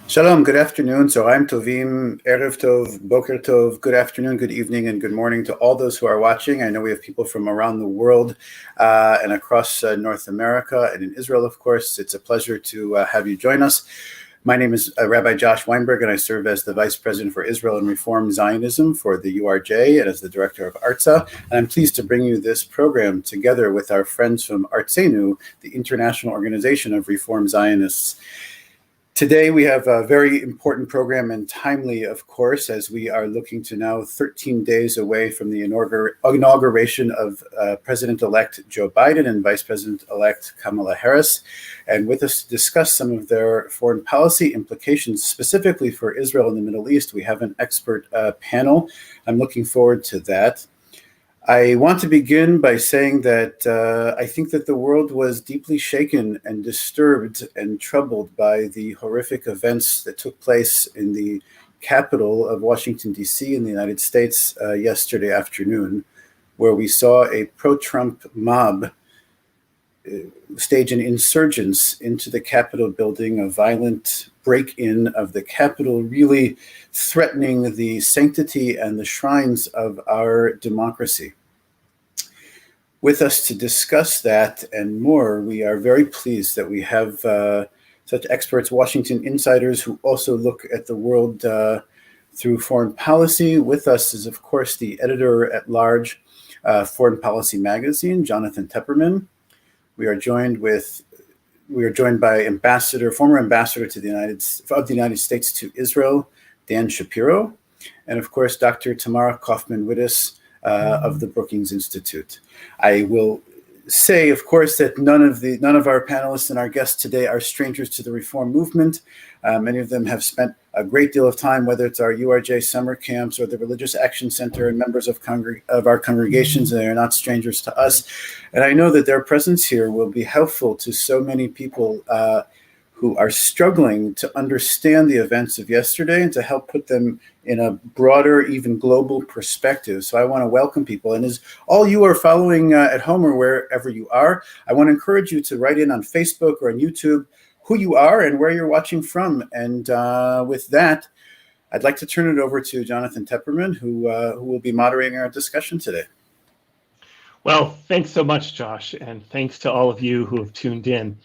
Shalom, good afternoon. So I'm Tovim, Erev Tov, Boker Tov, good afternoon, good evening, and good morning to all those who are watching. I know we have people from around the world and across North America and in Israel, of course. It's a pleasure to have you join us. My name is Rabbi Josh Weinberg, and I serve as the Vice President for Israel and Reform Zionism for the URJ and as the Director of Artza. And I'm pleased to bring you this program together with our friends from Artzenu, the International Organization of Reform Zionists. Today, we have a very important program and timely, of course, as we are looking to now 13 days away from the inauguration of President-elect Joe Biden and Vice President-elect Kamala Harris. And with us to discuss some of their foreign policy implications, specifically for Israel and the Middle East, we have an expert panel. I'm looking forward to that. I want to begin by saying that I think that the world was deeply shaken and disturbed and troubled by the horrific events that took place in the capital of Washington, D.C. in the United States yesterday afternoon, where we saw a pro-Trump mob stage an insurgence into the Capitol building, a violent break-in of the Capitol, really threatening the sanctity and the shrines of our democracy. With us to discuss that and more, we are very pleased that we have such experts, Washington insiders, who also look at the world through foreign policy. With us is, of course, the editor-at-large Foreign Policy magazine, Jonathan Tepperman. We are joined by former ambassador of the United States to Israel, Dan Shapiro, and of course, Dr. Tamara Wittes of the Brookings Institute. I will say, of course, that none of our panelists and our guests today are strangers to the reform movement. Many of them have spent a great deal of time, whether it's our URJ summer camps or the Religious Action Center, and members of our congregations. They are not strangers to us. And I know that their presence here will be helpful to so many people who are struggling to understand the events of yesterday and to help put them in a broader, even global perspective. So I want to welcome people. And as all you are following at home or wherever you are, I want to encourage you to write in on Facebook or on YouTube who you are and where you're watching from. And with that, I'd like to turn it over to Jonathan Tepperman, who will be moderating our discussion today. Well, thanks so much, Josh, and thanks to all of you who have tuned in.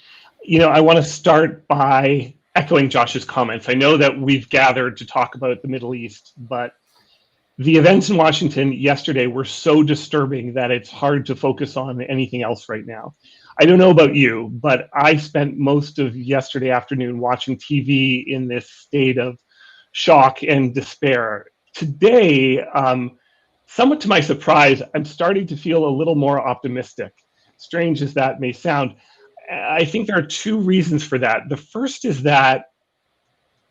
You know, I want to start by echoing Josh's comments. I know that we've gathered to talk about the Middle East, but the events in Washington yesterday were so disturbing that it's hard to focus on anything else right now. I don't know about you, but I spent most of yesterday afternoon watching TV in this state of shock and despair. Today, somewhat to my surprise, I'm starting to feel a little more optimistic. Strange as that may sound. I think there are two reasons for that. The first is that,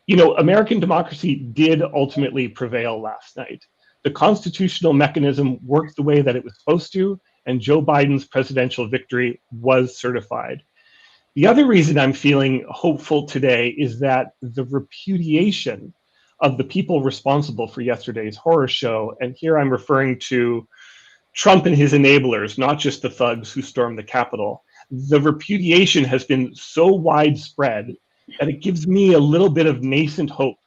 you know, American democracy did ultimately prevail last night. The constitutional mechanism worked the way that it was supposed to, and Joe Biden's presidential victory was certified. The other reason I'm feeling hopeful today is that the repudiation of the people responsible for yesterday's horror show, and here I'm referring to Trump and his enablers, not just the thugs who stormed the Capitol. The repudiation has been so widespread that it gives me a little bit of nascent hope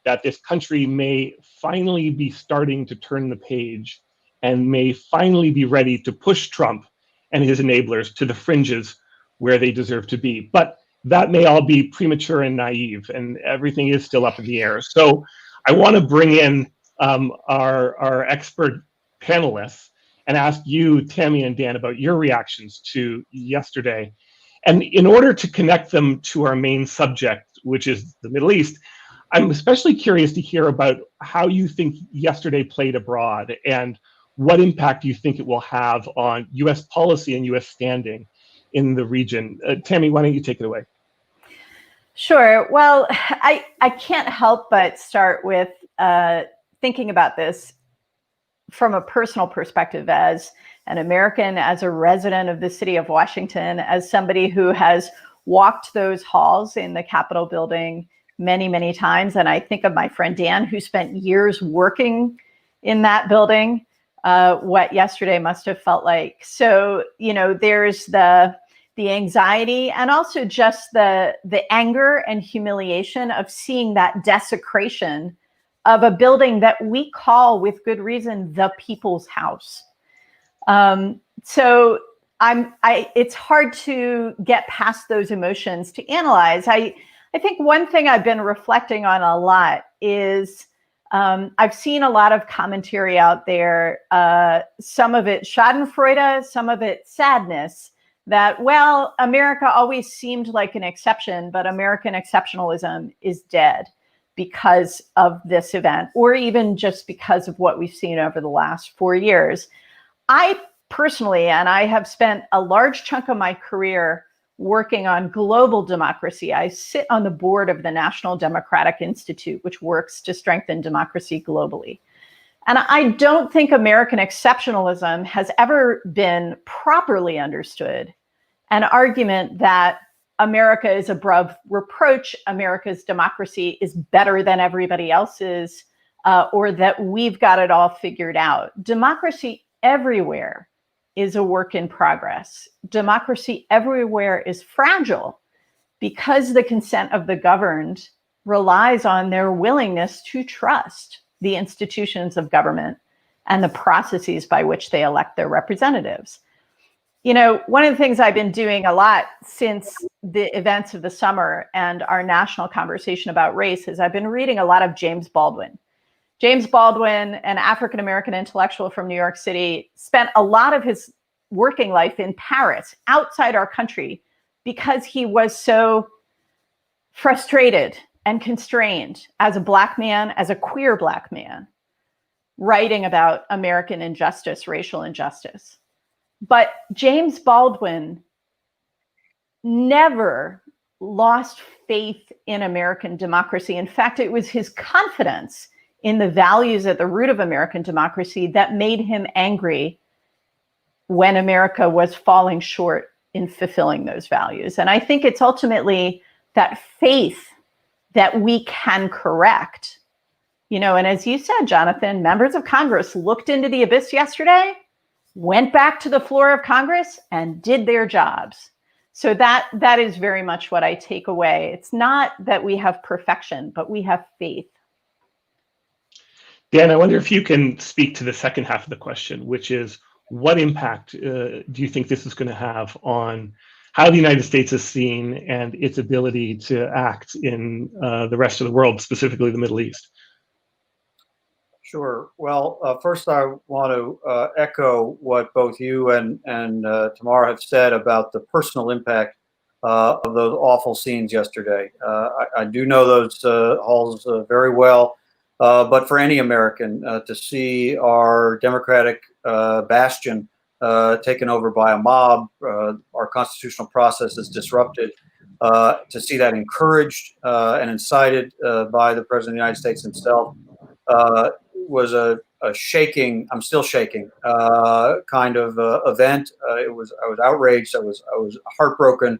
that this country may finally be starting to turn the page and may finally be ready to push Trump and his enablers to the fringes where they deserve to be. But that may all be premature and naive, and everything is still up in the air. So I want to bring in our expert panelists and ask you, Tammy and Dan, about your reactions to yesterday. And in order to connect them to our main subject, which is the Middle East, I'm especially curious to hear about how you think yesterday played abroad and what impact you think it will have on U.S. policy and U.S. standing in the region. Tammy, why don't you take it away? Sure. Well, I can't help but start with thinking about this from a personal perspective as an American, as a resident of the city of Washington, as somebody who has walked those halls in the Capitol building many, many times. And I think of my friend Dan, who spent years working in that building, what yesterday must have felt like. So, you know, there's the anxiety, and also just the anger and humiliation of seeing that desecration of a building that we call, with good reason, the people's house. So it's hard to get past those emotions to analyze. I think one thing I've been reflecting on a lot is I've seen a lot of commentary out there, some of it schadenfreude, some of it sadness, that, well, America always seemed like an exception, but American exceptionalism is dead because of this event, or even just because of what we've seen over the last 4 years. I personally, and I have spent a large chunk of my career working on global democracy. I sit on the board of the National Democratic Institute, which works to strengthen democracy globally. And I don't think American exceptionalism has ever been properly understood. An argument that America is above reproach, America's democracy is better than everybody else's, or that we've got it all figured out. Democracy everywhere is a work in progress. Democracy everywhere is fragile because the consent of the governed relies on their willingness to trust the institutions of government and the processes by which they elect their representatives. You know, one of the things I've been doing a lot since the events of the summer and our national conversation about race is I've been reading a lot of James Baldwin. James Baldwin, an African-American intellectual from New York City, spent a lot of his working life in Paris, outside our country, because he was so frustrated and constrained as a Black man, as a queer Black man, writing about American injustice, racial injustice. But James Baldwin never lost faith in American democracy. In fact, it was his confidence in the values at the root of American democracy that made him angry when America was falling short in fulfilling those values. And I think it's ultimately that faith that we can correct. You know, and as you said, Jonathan, members of Congress looked into the abyss yesterday, went back to the floor of Congress and did their jobs. So that is very much what I take away. It's not that we have perfection, but we have faith. Dan, I wonder if you can speak to the second half of the question, which is, what impact do you think this is going to have on how the United States is seen and its ability to act in the rest of the world, specifically the Middle East? Sure. Well, first I want to echo what both you and Tamara have said about the personal impact of those awful scenes yesterday. I do know those halls very well, but for any American to see our democratic bastion taken over by a mob, our constitutional process is disrupted, to see that encouraged and incited by the President of the United States himself, was a shaking, I'm still shaking, kind of event. I was outraged. I was heartbroken.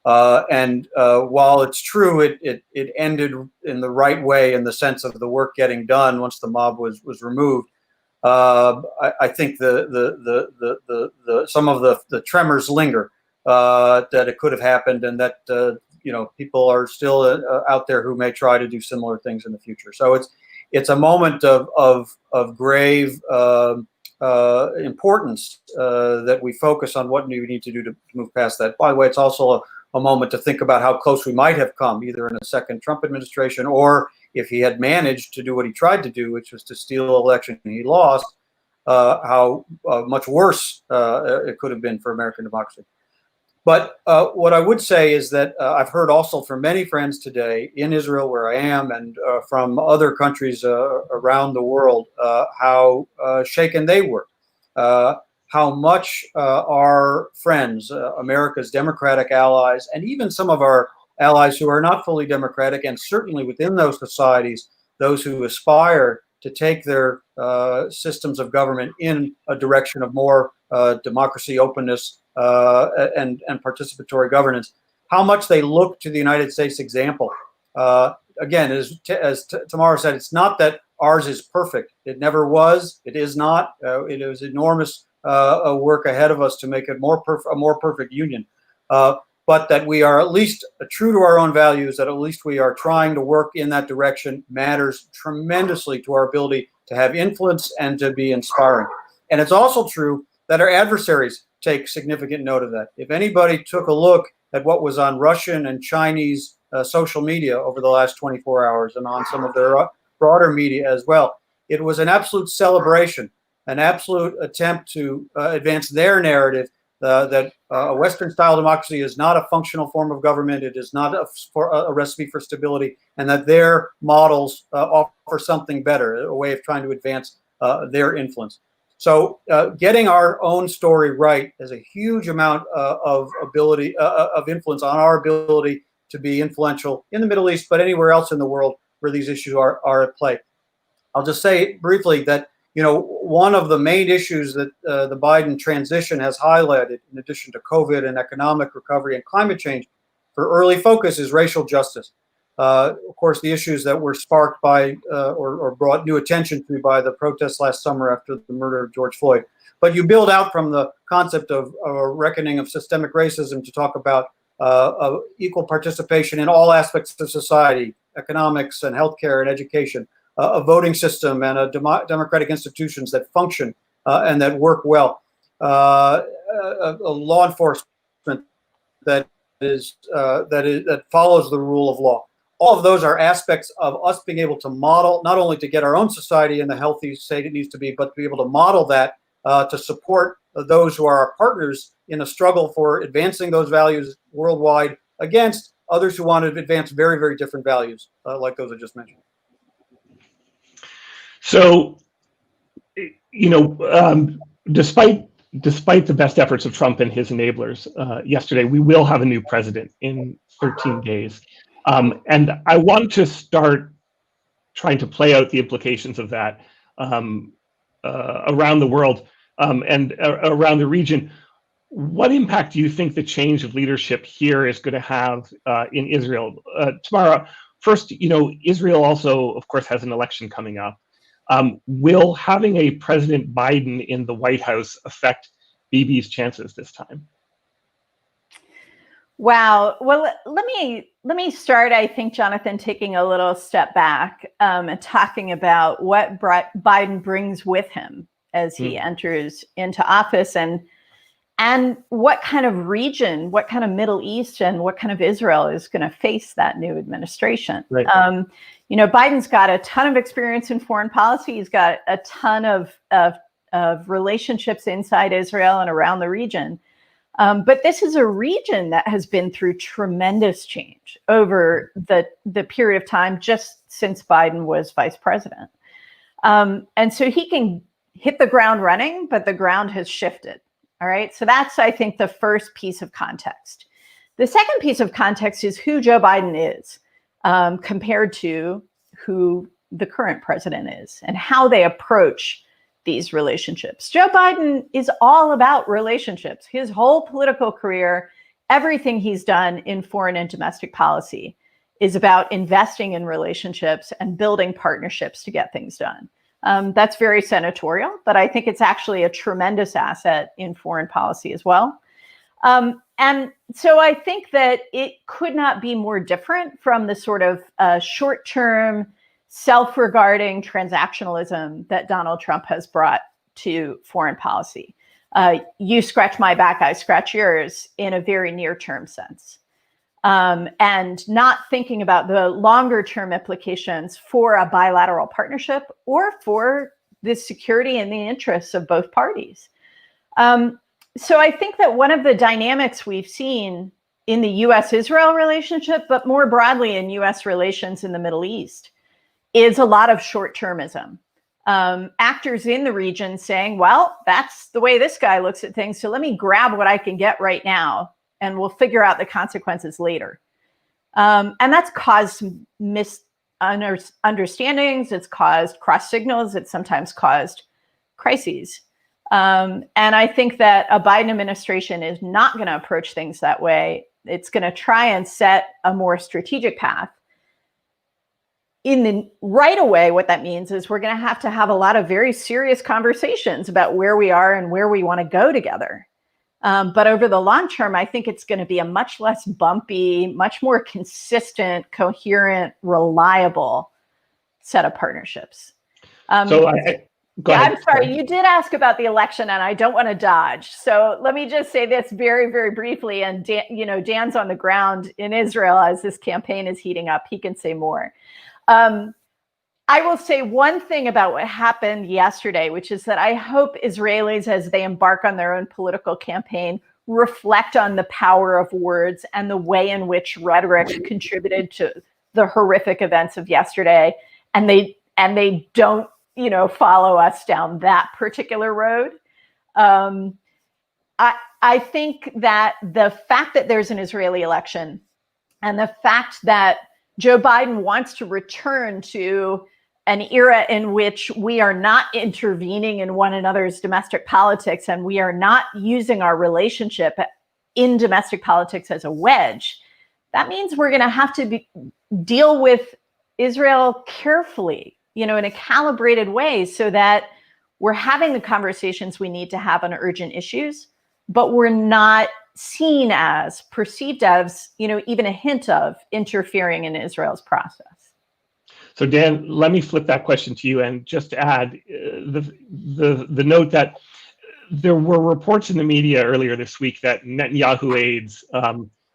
And while it's true, it ended in the right way in the sense of the work getting done once the mob was removed. I think some of the tremors linger, that it could have happened, and that people are still out there who may try to do similar things in the future. So it's a moment of grave importance that we focus on what we need to do to move past that. By the way, it's also a moment to think about how close we might have come, either in a second Trump administration, or if he had managed to do what he tried to do, which was to steal an election and he lost, how much worse it could have been for American democracy. But what I would say is that I've heard also from many friends today in Israel, where I am, and from other countries around the world, how shaken they were, how much our friends, America's democratic allies, and even some of our allies who are not fully democratic, and certainly within those societies, those who aspire to take their systems of government in a direction of more democracy, openness, and participatory governance, how much they look to the United States example. Again, as Tamara said, it's not that ours is perfect. It never was. It is not. It was enormous work ahead of us to make it a more perfect union. but that we are at least true to our own values, that at least we are trying to work in that direction matters tremendously to our ability to have influence and to be inspiring. And it's also true that our adversaries take significant note of that. If anybody took a look at what was on Russian and Chinese social media over the last 24 hours and on some of their broader media as well, it was an absolute celebration, an absolute attempt to advance their narrative that a Western-style democracy is not a functional form of government. It is not a recipe for stability, and that their models offer something better, a way of trying to advance their influence. So getting our own story right is a huge amount of ability, of influence on our ability to be influential in the Middle East, but anywhere else in the world where these issues are at play. I'll just say briefly that, you know, one of the main issues that the Biden transition has highlighted, in addition to COVID and economic recovery and climate change, for early focus is racial justice. Of course, the issues that were sparked by or brought new attention to by the protests last summer after the murder of George Floyd. But you build out from the concept of a reckoning of systemic racism to talk about equal participation in all aspects of society, economics and healthcare and education, a voting system and a democratic institutions that function and that work well, a law enforcement that follows the rule of law. All of those are aspects of us being able to model, not only to get our own society in the healthy state it needs to be, but to be able to model that to support those who are our partners in a struggle for advancing those values worldwide against others who want to advance very, very different values, like those I just mentioned. So, you know, despite the best efforts of Trump and his enablers yesterday, we will have a new president in 13 days. And I want to start trying to play out the implications of that around the world and around the region. What impact do you think the change of leadership here is going to have in Israel? Tamara, first, you know, Israel also, of course, has an election coming up. Will having a President Biden in the White House affect Bibi's chances this time? Wow. Well, let me start, I think, Jonathan, taking a little step back and talking about what Biden brings with him as he enters into office, and what kind of region, what kind of Middle East, and what kind of Israel is going to face that new administration. Right. You know, Biden's got a ton of experience in foreign policy. He's got a ton of relationships inside Israel and around the region. But this is a region that has been through tremendous change over the period of time just since Biden was vice president. And so he can hit the ground running, but the ground has shifted. All right. So that's, I think, the first piece of context. The second piece of context is who Joe Biden is compared to who the current president is and how they approach these relationships. Joe Biden is all about relationships. His whole political career, everything he's done in foreign and domestic policy is about investing in relationships and building partnerships to get things done. That's very senatorial, but I think it's actually a tremendous asset in foreign policy as well. And so I think that it could not be more different from the sort of short-term, self-regarding transactionalism that Donald Trump has brought to foreign policy. You scratch my back, I scratch yours in a very near-term sense. And not thinking about the longer-term implications for a bilateral partnership or for the security and the interests of both parties. So I think that one of the dynamics we've seen in the U.S.-Israel relationship, but more broadly in U.S. relations in the Middle East, is a lot of short-termism. Actors in the region saying, well, that's the way this guy looks at things, so let me grab what I can get right now, and we'll figure out the consequences later. And that's caused misunderstandings, it's caused cross signals, it's sometimes caused crises. And I think that a Biden administration is not going to approach things that way. It's going to try and set a more strategic path. In the right away, what that means is we're going to have a lot of very serious conversations about where we are and where we want to go together. But over the long term, I think it's going to be a much less bumpy, much more consistent, coherent, reliable set of partnerships. Go ahead. I'm sorry, you did ask about the election, and I don't want to dodge. So let me just say this very, very briefly. And Dan's on the ground in Israel as this campaign is heating up. He can say more. I will say one thing about what happened yesterday, which is that I hope Israelis, as they embark on their own political campaign, reflect on the power of words and the way in which rhetoric contributed to the horrific events of yesterday, and they don't follow us down that particular road. I think that the fact that there's an Israeli election and the fact that Joe Biden wants to return to an era in which we are not intervening in one another's domestic politics and we are not using our relationship in domestic politics as a wedge, that means we're going to have to deal with Israel carefully, in a calibrated way, so that we're having the conversations we need to have on urgent issues, but we're not perceived as, even a hint of interfering in Israel's process. So Dan, let me flip that question to you and just add the note that there were reports in the media earlier this week that Netanyahu aides,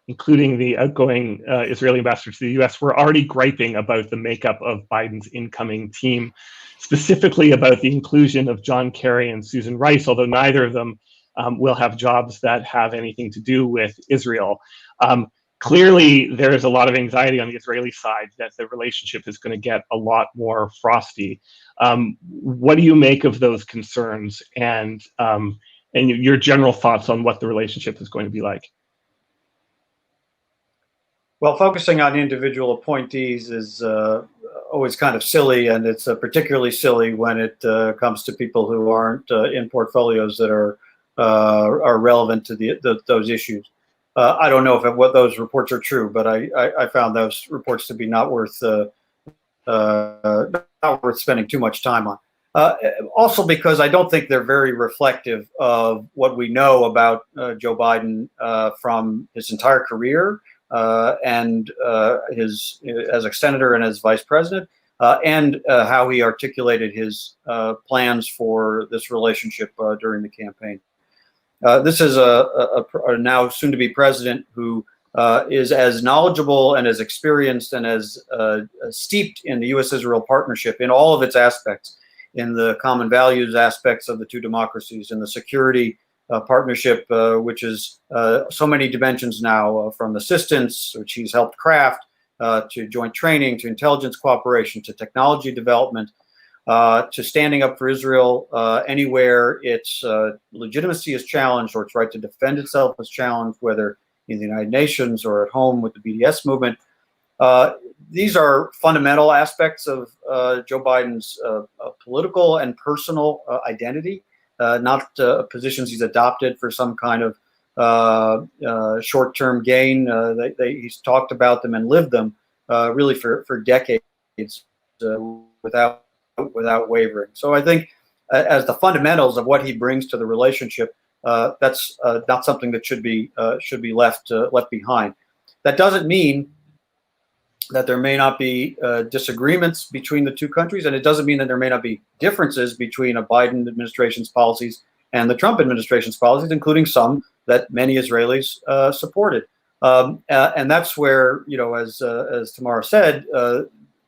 including the outgoing Israeli ambassador to the U.S., were already griping about the makeup of Biden's incoming team, specifically about the inclusion of John Kerry and Susan Rice, although neither of them will have jobs that have anything to do with Israel. Clearly, there is a lot of anxiety on the Israeli side that the relationship is going to get a lot more frosty. What do you make of those concerns, and your general thoughts on what the relationship is going to be like? Well, focusing on individual appointees is always kind of silly, and it's particularly silly when it comes to people who aren't in portfolios that are relevant to those issues. I don't know if what those reports are true, but I found those reports to be not worth spending too much time on. Also, because I don't think they're very reflective of what we know about Joe Biden from his entire career. And as a senator and as vice president, and how he articulated his plans for this relationship during the campaign. This is a now soon-to-be president who is as knowledgeable and as experienced and as steeped in the U.S.-Israel partnership in all of its aspects, in the common values aspects of the two democracies, in the security partnership, which is so many dimensions now, from assistance, which he's helped craft, to joint training, to intelligence cooperation, to technology development, to standing up for Israel anywhere its legitimacy is challenged or its right to defend itself is challenged, whether in the United Nations or at home with the BDS movement. These are fundamental aspects of Joe Biden's political and personal identity. Not positions he's adopted for some kind of short-term gain. He's talked about them and lived them really for decades without wavering. So I think as the fundamentals of what he brings to the relationship, that's not something that should be left behind. That doesn't mean that there may not be disagreements between the two countries, and it doesn't mean that there may not be differences between a Biden administration's policies and the Trump administration's policies, including some that many Israelis supported. And that's where, as Tamara said,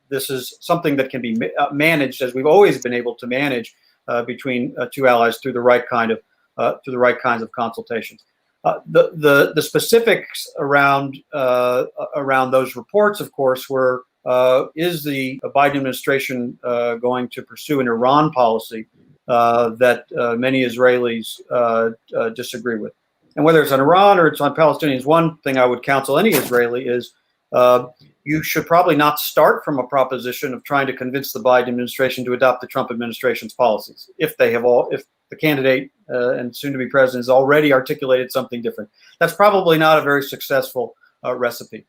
this is something that can be managed, as we've always been able to manage between two allies through the right kinds of consultations. The specifics around those reports, of course, were is the Biden administration going to pursue an Iran policy that many Israelis disagree with? And whether it's on Iran or it's on Palestinians, one thing I would counsel any Israeli is you should probably not start from a proposition of trying to convince the Biden administration to adopt the Trump administration's policies if the candidate and soon-to-be president has already articulated something different. That's probably not a very successful recipe.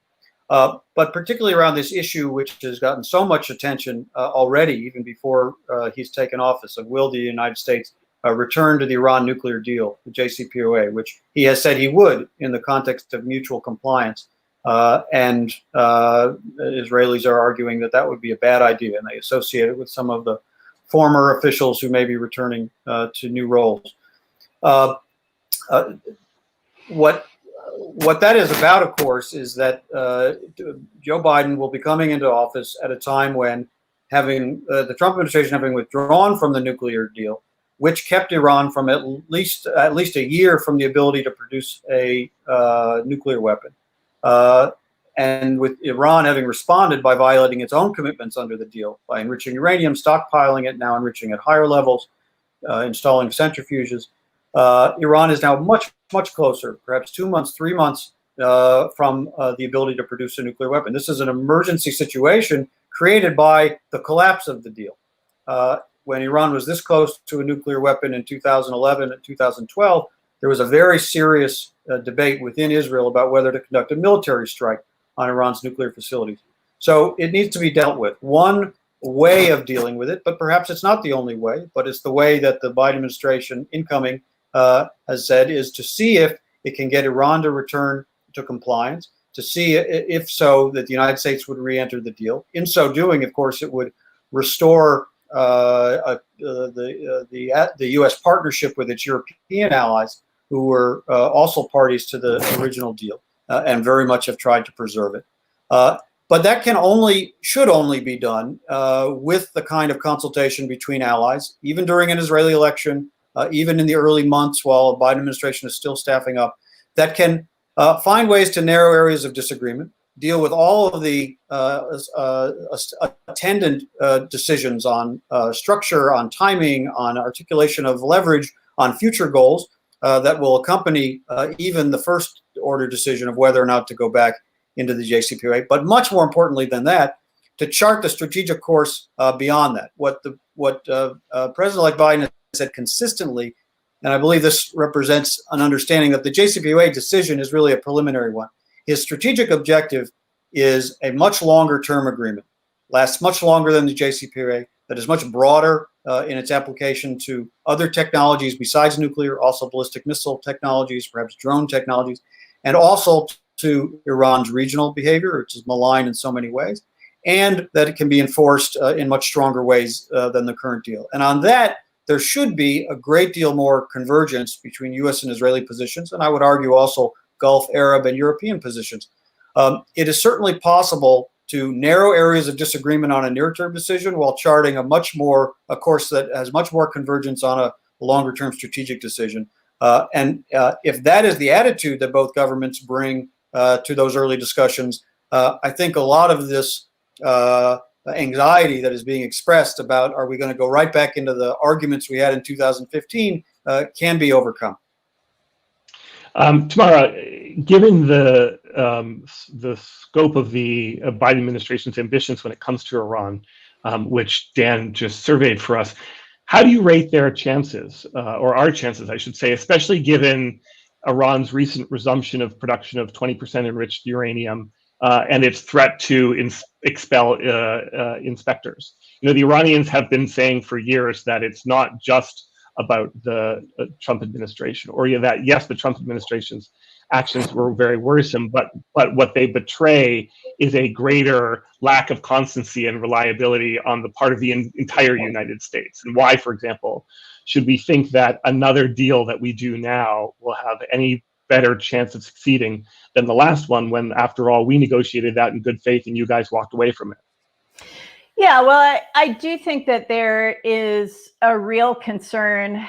But particularly around this issue, which has gotten so much attention already, even before he's taken office, of will the United States return to the Iran nuclear deal, the JCPOA, which he has said he would in the context of mutual compliance. And Israelis are arguing that that would be a bad idea, and they associate it with some of the former officials who may be returning to new roles. What that is about, of course, is that Joe Biden will be coming into office at a time when the Trump administration having withdrawn from the nuclear deal, which kept Iran from at least a year from the ability to produce a nuclear weapon. And with Iran having responded by violating its own commitments under the deal, by enriching uranium, stockpiling it, now enriching at higher levels, installing centrifuges, Iran is now much closer, perhaps 2 months, 3 months from the ability to produce a nuclear weapon. This is an emergency situation created by the collapse of the deal. When Iran was this close to a nuclear weapon in 2011 and 2012, there was a very serious debate within Israel about whether to conduct a military strike on Iran's nuclear facilities. So it needs to be dealt with. One way of dealing with it, but perhaps it's not the only way, but it's the way that the Biden administration incoming has said, is to see if it can get Iran to return to compliance, to see if so that the United States would re-enter the deal. In so doing, of course, it would restore the U.S. partnership with its European allies, who were also parties to the original deal and very much have tried to preserve it. But that should only be done with the kind of consultation between allies, even during an Israeli election, even in the early months while the Biden administration is still staffing up, that can find ways to narrow areas of disagreement, deal with all of the attendant decisions on structure, on timing, on articulation of leverage, on future goals that will accompany even the first order decision of whether or not to go back into the JCPOA. But much more importantly than that, to chart the strategic course beyond that. What President-elect Biden has said consistently, and I believe this represents an understanding that the JCPOA decision is really a preliminary one. His strategic objective is a much longer term agreement, lasts much longer than the JCPOA, that is much broader in its application to other technologies besides nuclear, also ballistic missile technologies, perhaps drone technologies, and also to Iran's regional behavior, which is malign in so many ways, and that it can be enforced in much stronger ways than the current deal. And on that, there should be a great deal more convergence between U.S. and Israeli positions, and I would argue also Gulf, Arab, and European positions. It is certainly possible to narrow areas of disagreement on a near-term decision while charting a course that has much more convergence on a longer-term strategic decision. And if that is the attitude that both governments bring to those early discussions, I think a lot of this anxiety that is being expressed about are we going to go right back into the arguments we had in 2015 can be overcome. Tamara, given the scope of the Biden administration's ambitions when it comes to Iran, which Dan just surveyed for us, how do you rate their chances, or our chances, I should say, especially given Iran's recent resumption of production of 20% enriched uranium and its threat to expel inspectors? You know, the Iranians have been saying for years that it's not just about the Trump administration, or that yes, the Trump administration's actions were very worrisome, but what they betray is a greater lack of constancy and reliability on the part of the entire United States. And why, for example, should we think that another deal that we do now will have any better chance of succeeding than the last one, when, after all, we negotiated that in good faith and you guys walked away from it? Yeah, well, I do think that there is a real concern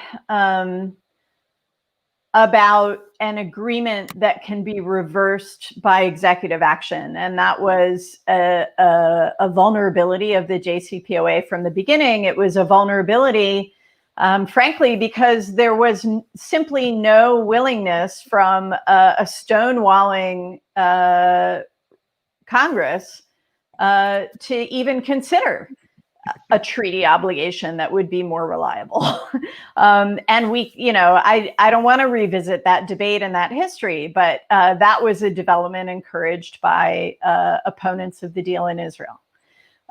about an agreement that can be reversed by executive action. And that was a vulnerability of the JCPOA from the beginning. It was a vulnerability, frankly, because there was simply no willingness from a stonewalling Congress to even consider a treaty obligation that would be more reliable. And we, I don't want to revisit that debate and that history, but that was a development encouraged by opponents of the deal in Israel.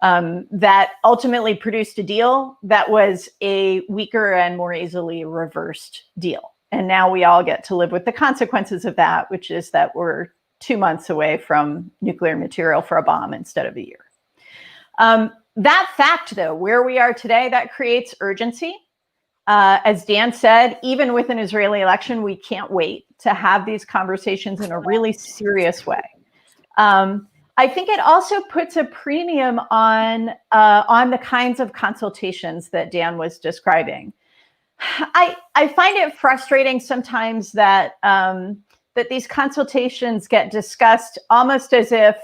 that ultimately produced a deal that was a weaker and more easily reversed deal. And now we all get to live with the consequences of that, which is that we're 2 months away from nuclear material for a bomb instead of a year. That fact, though, where we are today, that creates urgency. As Dan said, even with an Israeli election, we can't wait to have these conversations in a really serious way. I think it also puts a premium on the kinds of consultations that Dan was describing. I find it frustrating sometimes that that these consultations get discussed almost as if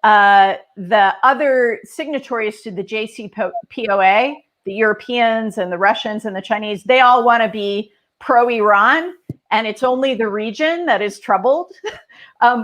the other signatories to the JCPOA, the Europeans and the Russians and the Chinese, they all want to be pro-Iran, and it's only the region that is troubled.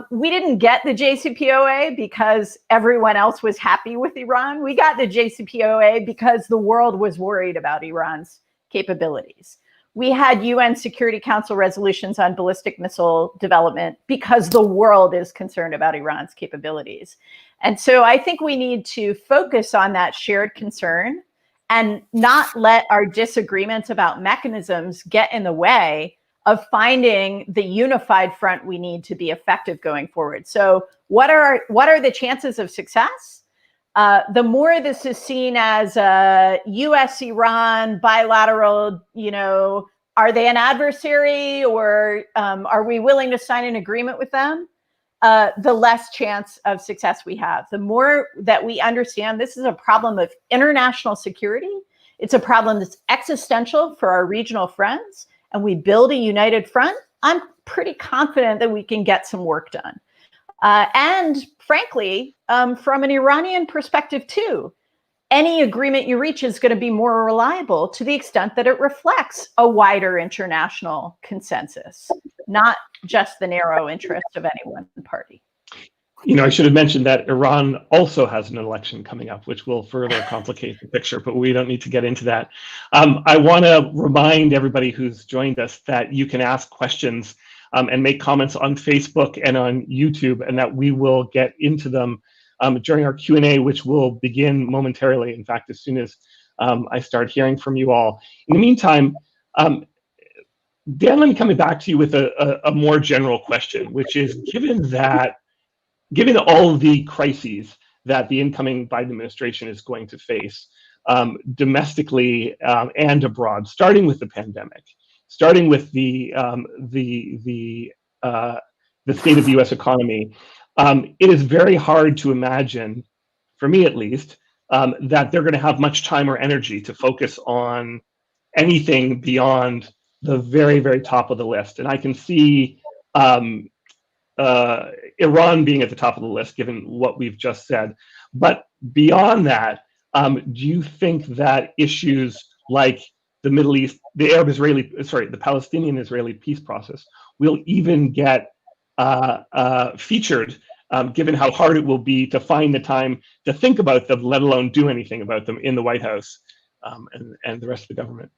We didn't get the JCPOA because everyone else was happy with Iran. We got the JCPOA because the world was worried about Iran's capabilities. We had UN Security Council resolutions on ballistic missile development because the world is concerned about Iran's capabilities. And so I think we need to focus on that shared concern and not let our disagreements about mechanisms get in the way of finding the unified front we need to be effective going forward. So what are the chances of success? The more this is seen as a US-Iran bilateral, are they an adversary, or are we willing to sign an agreement with them? The less chance of success we have. The more that we understand this is a problem of international security, it's a problem that's existential for our regional friends, and we build a united front, I'm pretty confident that we can get some work done. And frankly, from an Iranian perspective too, any agreement you reach is going to be more reliable to the extent that it reflects a wider international consensus, not just the narrow interest of any one party. I should have mentioned that Iran also has an election coming up, which will further complicate the picture, but we don't need to get into that. I want to remind everybody who's joined us that you can ask questions and make comments on Facebook and on YouTube, and that we will get into them during our Q&A, which will begin momentarily. In fact, as soon as I start hearing from you all. In the meantime, Dan, let me come back to you with a more general question, which is, given all the crises that the incoming Biden administration is going to face, domestically and abroad, starting with the pandemic, starting with the state of the U.S. economy, it is very hard to imagine, for me at least, that they're going to have much time or energy to focus on anything beyond the very, very top of the list. And I can see Iran being at the top of the list, given what we've just said. But beyond that, do you think that issues like the Middle East, the Palestinian-Israeli peace process will even get featured, given how hard it will be to find the time to think about them, let alone do anything about them in the White House and the rest of the government?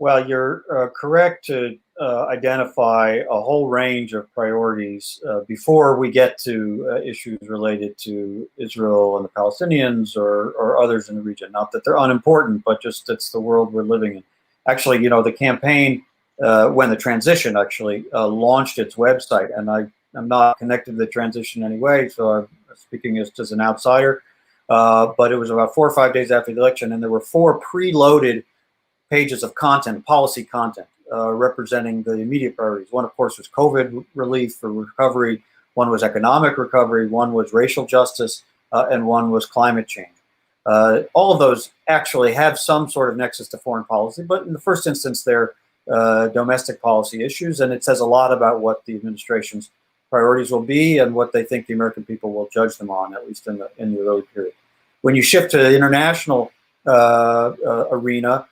Well, you're correct to identify a whole range of priorities before we get to issues related to Israel and the Palestinians or others in the region. Not that they're unimportant, but just it's the world we're living in. Actually, the campaign, when the transition actually launched its website, and I'm not connected to the transition anyway, so I'm speaking as an outsider, but it was about 4 or 5 days after the election, and there were 4 preloaded pages of content, policy content, representing the immediate priorities. One, of course, was COVID relief or recovery. One was economic recovery. One was racial justice, and one was climate change. All of those actually have some sort of nexus to foreign policy, but in the first instance, they're domestic policy issues, and it says a lot about what the administration's priorities will be and what they think the American people will judge them on, at least in the early period. When you shift to the international arena,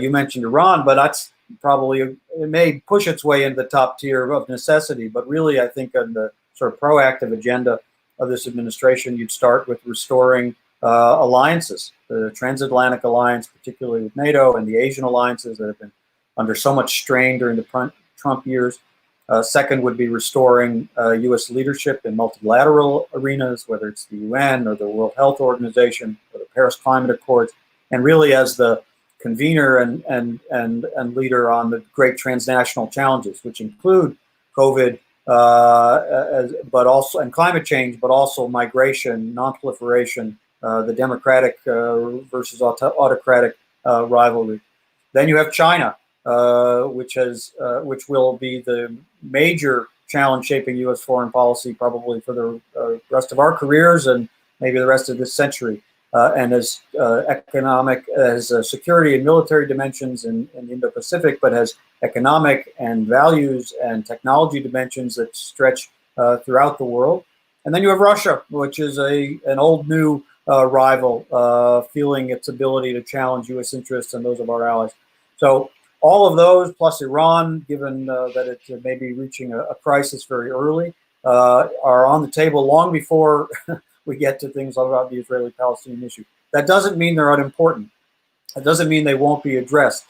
you mentioned Iran, but that's probably, it may push its way into the top tier of necessity. But really, I think on the sort of proactive agenda of this administration, you'd start with restoring alliances, the transatlantic alliance, particularly with NATO, and the Asian alliances that have been under so much strain during the Trump years. Second would be restoring U.S. leadership in multilateral arenas, whether it's the UN or the World Health Organization or the Paris Climate Accords, and really as the convener and leader on the great transnational challenges, which include COVID, but also and climate change, but also migration, non-proliferation, the democratic versus autocratic rivalry. Then you have China, which will be the major challenge shaping U.S. foreign policy probably for the rest of our careers and maybe the rest of this century. And as economic, as security and military dimensions in the Indo-Pacific, but has economic and values and technology dimensions that stretch throughout the world. And then you have Russia, which is an old new rival, feeling its ability to challenge U.S. interests and those of our allies. So all of those, plus Iran, given that it may be reaching a crisis very early, are on the table long before we get to things about the Israeli-Palestinian issue. That doesn't mean they're unimportant. It doesn't mean they won't be addressed.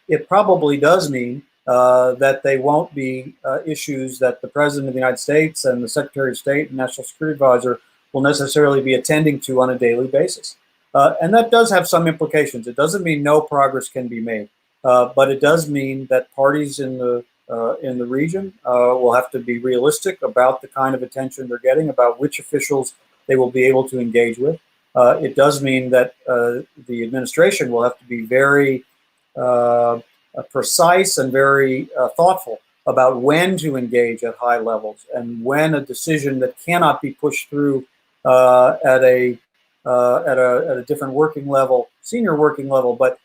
It probably does mean that they won't be issues that the President of the United States and the Secretary of State and National Security Advisor will necessarily be attending to on a daily basis. And that does have some implications. It doesn't mean no progress can be made, but it does mean that parties in the region will have to be realistic about the kind of attention they're getting, about which officials they will be able to engage with. It does mean that the administration will have to be very precise and very thoughtful about when to engage at high levels and when a decision that cannot be pushed through at a different working level, senior working level, but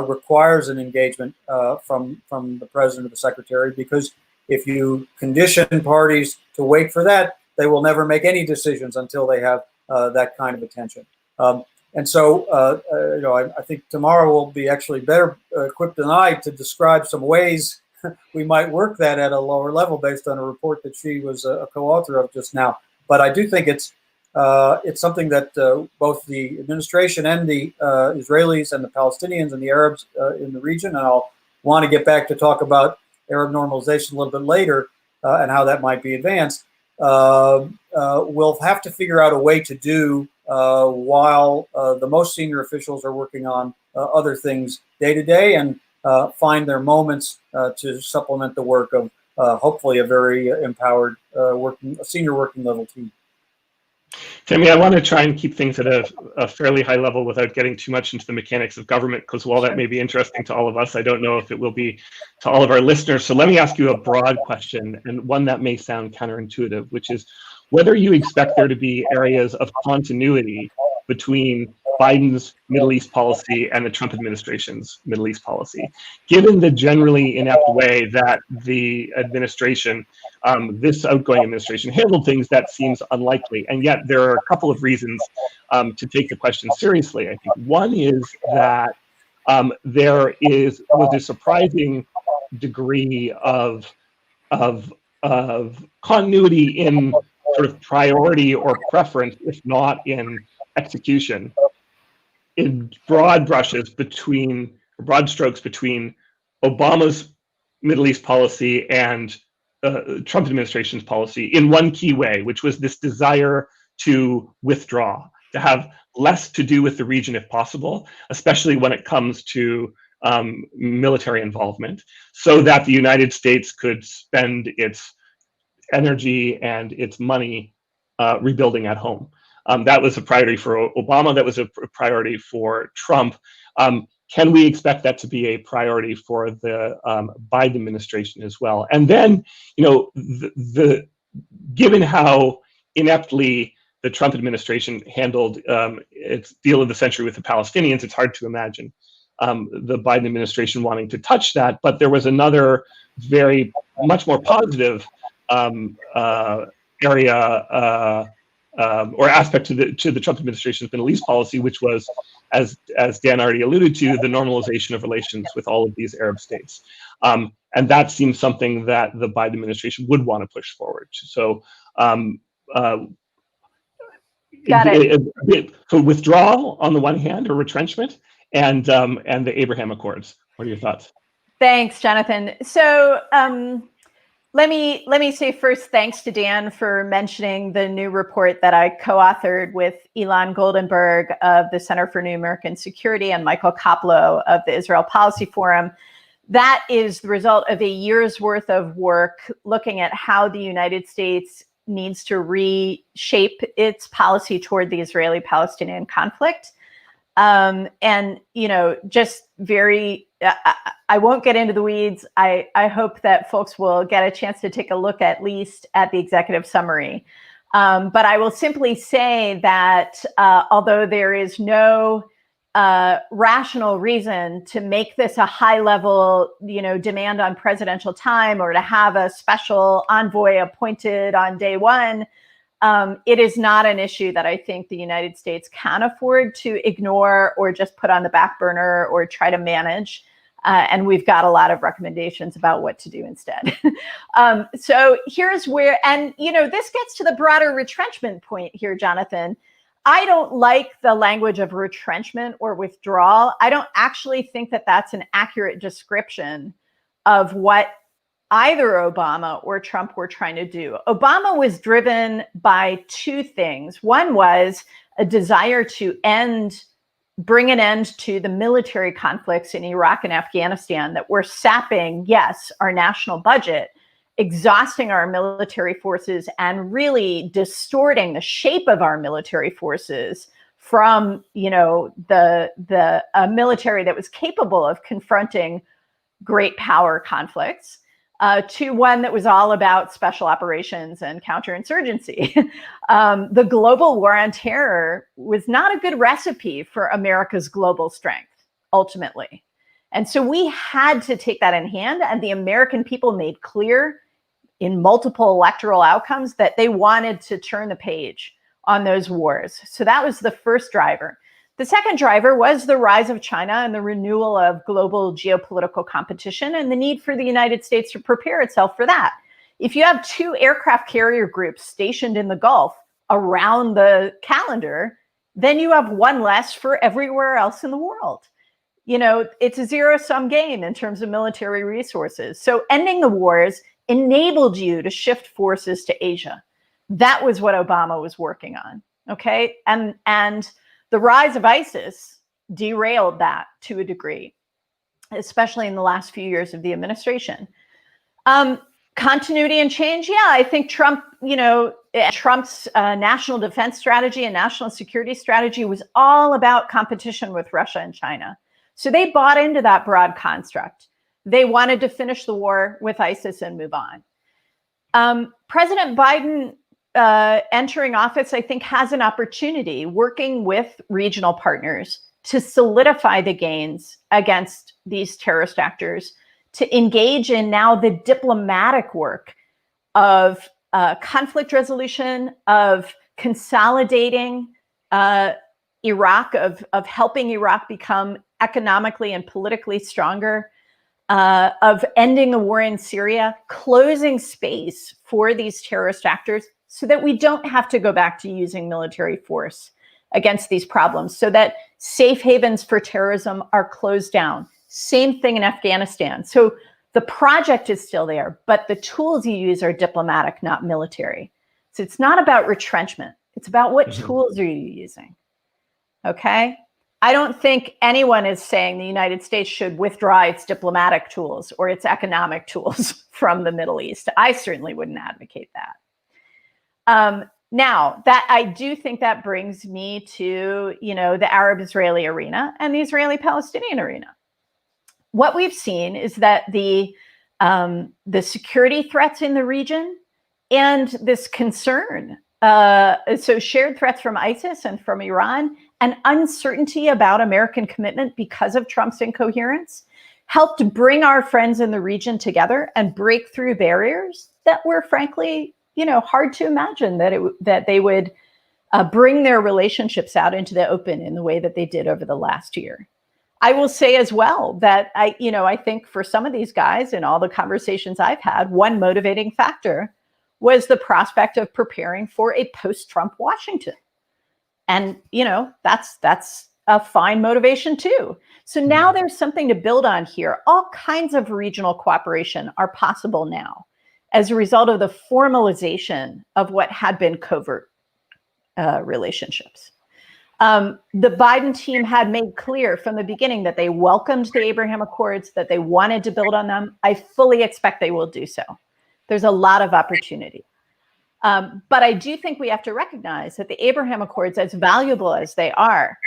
requires an engagement from the president or the secretary, because if you condition parties to wait for that, they will never make any decisions until they have that kind of attention. And so, I think Tamara will be actually better equipped than I to describe some ways we might work that at a lower level based on a report that she was a co-author of just now. But I do think it's something that both the administration and the Israelis and the Palestinians and the Arabs in the region, and I'll want to get back to talk about Arab normalization a little bit later and how that might be advanced, we'll have to figure out a way to do while the most senior officials are working on other things day to day and find their moments to supplement the work of hopefully a very empowered senior working level team. Tammy, I want to try and keep things at a fairly high level without getting too much into the mechanics of government, because while that may be interesting to all of us, I don't know if it will be to all of our listeners. So let me ask you a broad question, and one that may sound counterintuitive, which is whether you expect there to be areas of continuity between Biden's Middle East policy and the Trump administration's Middle East policy, given the generally inept way that the administration, this outgoing administration, handled things. That seems unlikely. And yet there are a couple of reasons to take the question seriously. I think one is that there was a surprising degree of continuity in sort of priority or preference, if not in execution, in broad strokes between Obama's Middle East policy and Trump administration's policy in one key way, which was this desire to withdraw, to have less to do with the region if possible, especially when it comes to military involvement, so that the United States could spend its energy and its money rebuilding at home. That was a priority for Obama. That was a priority for Trump. Can we expect that to be a priority for the Biden administration as well? And then, given how ineptly the Trump administration handled its deal of the century with the Palestinians, it's hard to imagine the Biden administration wanting to touch that. But there was another much more positive area or aspect to the Trump administration's Middle East policy, which was, as Dan already alluded to, the normalization of relations with all of these Arab states. And that seems something that the Biden administration would want to push forward. So, so withdrawal on the one hand, or retrenchment, and the Abraham Accords. What are your thoughts? Thanks, Jonathan. So Let me say first, thanks to Dan for mentioning the new report that I co-authored with Ilan Goldenberg of the Center for New American Security and Michael Koplow of the Israel Policy Forum. That is the result of a year's worth of work looking at how the United States needs to reshape its policy toward the Israeli-Palestinian conflict. And, you know, just very, I won't get into the weeds. I hope that folks will get a chance to take a look at least at the executive summary. But I will simply say that although there is no rational reason to make this a high level, you know, demand on presidential time or to have a special envoy appointed on day one, it is not an issue that I think the United States can afford to ignore or just put on the back burner or try to manage. And we've got a lot of recommendations about what to do instead. So here's where, and you know, this gets to the broader retrenchment point here, Jonathan. I don't like the language of retrenchment or withdrawal. I don't actually think that that's an accurate description of what either Obama or Trump were trying to do. Obama was driven by two things. One was a desire to bring an end to the military conflicts in Iraq and Afghanistan that were sapping, yes, our national budget, exhausting our military forces, and really distorting the shape of our military forces from, you know, the military that was capable of confronting great power conflicts. To one that was all about special operations and counterinsurgency. The global war on terror was not a good recipe for America's global strength, ultimately. And so we had to take that in hand, and the American people made clear in multiple electoral outcomes that they wanted to turn the page on those wars. So that was the first driver. The second driver was the rise of China and the renewal of global geopolitical competition and the need for the United States to prepare itself for that. If you have two aircraft carrier groups stationed in the Gulf around the calendar, then you have one less for everywhere else in the world. You know, it's a zero-sum game in terms of military resources. So ending the wars enabled you to shift forces to Asia. That was what Obama was working on, okay? And the rise of ISIS derailed that to a degree, especially in the last few years of the administration. Continuity and change, yeah, I think Trump, you know, Trump's national defense strategy and national security strategy was all about competition with Russia and China. So they bought into that broad construct. They wanted to finish the war with ISIS and move on. President Biden entering office, I think, has an opportunity working with regional partners to solidify the gains against these terrorist actors, to engage in now the diplomatic work of conflict resolution, of consolidating Iraq, of helping Iraq become economically and politically stronger, of ending the war in Syria, closing space for these terrorist actors so that we don't have to go back to using military force against these problems, so that safe havens for terrorism are closed down. Same thing in Afghanistan. So the project is still there, but the tools you use are diplomatic, not military. So it's not about retrenchment. It's about what tools are you using, okay? I don't think anyone is saying the United States should withdraw its diplomatic tools or its economic tools from the Middle East. I certainly wouldn't advocate that. Now, that I do think that brings me to, you know, the Arab-Israeli arena and the Israeli-Palestinian arena. What we've seen is that the security threats in the region and this concern, so shared threats from ISIS and from Iran, and uncertainty about American commitment because of Trump's incoherence, helped bring our friends in the region together and break through barriers that were, frankly, you know, hard to imagine that they would bring their relationships out into the open in the way that they did over the last year. I will say as well that I think for some of these guys in all the conversations I've had, one motivating factor was the prospect of preparing for a post-Trump Washington. And, you know, that's a fine motivation too. So now there's something to build on here. All kinds of regional cooperation are possible now. as a result of the formalization of what had been covert relationships. The Biden team had made clear from the beginning that they welcomed the Abraham Accords, that they wanted to build on them. I fully expect they will do so. There's a lot of opportunity. But I do think we have to recognize that the Abraham Accords, as valuable as they are,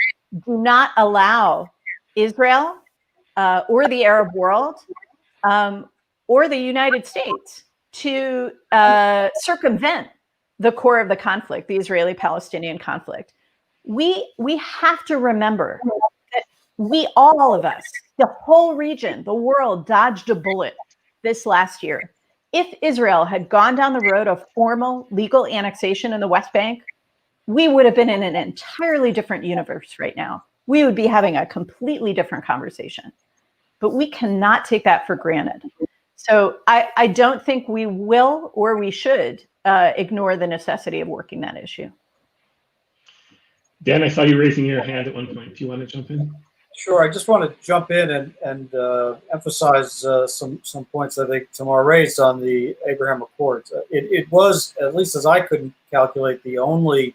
do not allow Israel or the Arab world or the United States to circumvent the core of the conflict, the Israeli-Palestinian conflict. We have to remember that all of us, the whole region, the world, dodged a bullet this last year. If Israel had gone down the road of formal legal annexation in the West Bank, we would have been in an entirely different universe right now. We would be having a completely different conversation. But we cannot take that for granted. So I don't think we will or we should ignore the necessity of working that issue. Dan, I saw you raising your hand at one point. Do you want to jump in? Sure. I just want to jump in and emphasize some points I think Tamara raised on the Abraham Accords. It was, at least as I could calculate, the only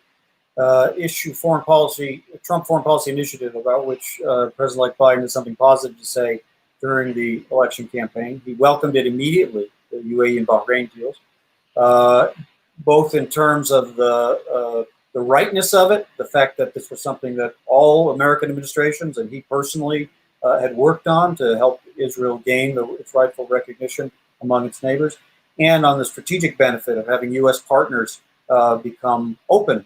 Trump foreign policy initiative about which President-elect Biden had something positive to say during the election campaign. He welcomed it immediately, the UAE and Bahrain deals, both in terms of the rightness of it, the fact that this was something that all American administrations and he personally had worked on to help Israel gain its rightful recognition among its neighbors, and on the strategic benefit of having U.S. partners become open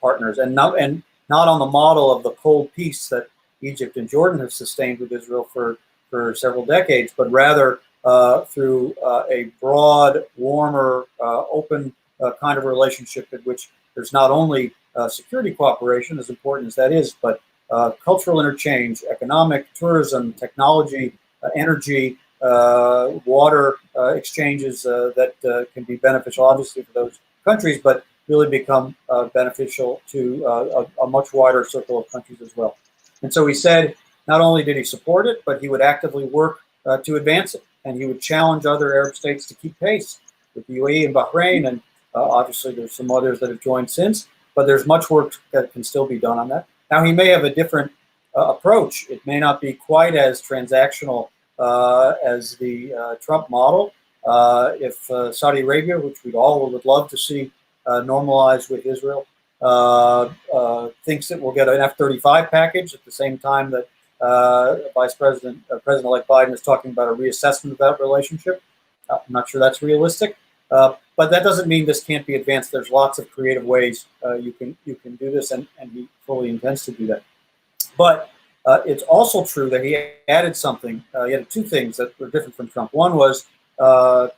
partners, and not on the model of the cold peace that Egypt and Jordan have sustained with Israel for several decades, but rather through a broad, warmer, open kind of relationship in which there's not only security cooperation, as important as that is, but cultural interchange, economic, tourism, technology, energy, water exchanges that can be beneficial, obviously, for those countries, but really become beneficial to a much wider circle of countries as well. And so he said, not only did he support it, but he would actively work to advance it, and he would challenge other Arab states to keep pace with the UAE and Bahrain, and obviously there's some others that have joined since, but there's much work that can still be done on that. Now, he may have a different approach. It may not be quite as transactional as the Trump model. If Saudi Arabia, which we all would love to see normalized with Israel, thinks that we'll get an F-35 package at the same time that President-elect Biden is talking about a reassessment of that relationship. I'm not sure that's realistic, but that doesn't mean this can't be advanced. There's lots of creative ways you can do this, and he fully intends to do that. But it's also true that he added something. He added two things that were different from Trump. One was